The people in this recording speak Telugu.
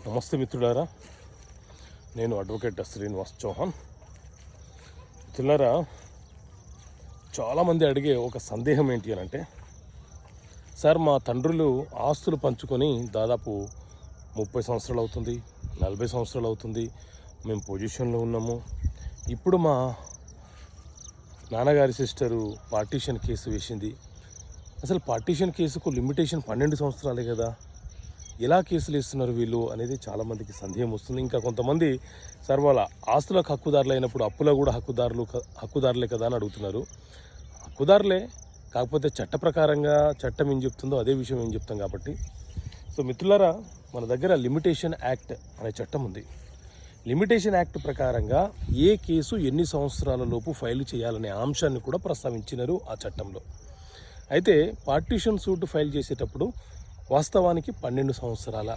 నమస్తే మిత్రులారా, నేను అడ్వకేట్ శ్రీనివాస్ చౌహాన్. మిత్రులారా, చాలామంది అడిగే ఒక సందేహం ఏంటి అని అంటే, సార్ మా తండ్రులు ఆస్తులు పంచుకొని దాదాపు 30 సంవత్సరాలు అవుతుంది, 40 సంవత్సరాలు అవుతుంది, మేము పొజిషన్లో ఉన్నాము. ఇప్పుడు మా నాన్నగారి సిస్టరు పార్టీషన్ కేసు వేసింది. అసలు పార్టీషన్ కేసుకు లిమిటేషన్ 12 సంవత్సరాలే కదా, ఎలా కేసులు వేస్తున్నారు వీళ్ళు అనేది చాలామందికి సందేహం వస్తుంది. ఇంకా కొంతమంది సార్ వాళ్ళ ఆస్తులకు హక్కుదారులు అయినప్పుడు అప్పులో కూడా హక్కుదారులే కదా అని అడుగుతున్నారు. హక్కుదారులే, కాకపోతే చట్ట ప్రకారంగా చట్టం ఏం చెప్తుందో అదే విషయం ఏం చెప్తాం కాబట్టి. సో మిత్రులారా, మన దగ్గర లిమిటేషన్ యాక్ట్ అనే చట్టం ఉంది. లిమిటేషన్ యాక్ట్ ప్రకారంగా ఏ కేసు ఎన్ని సంవత్సరాల లోపు ఫైల్ చేయాలనే అంశాన్ని కూడా ప్రస్తావించినారు ఆ చట్టంలో. అయితే పార్టీషన్ సూట్ ఫైల్ చేసేటప్పుడు వాస్తవానికి 12 సంవత్సరాల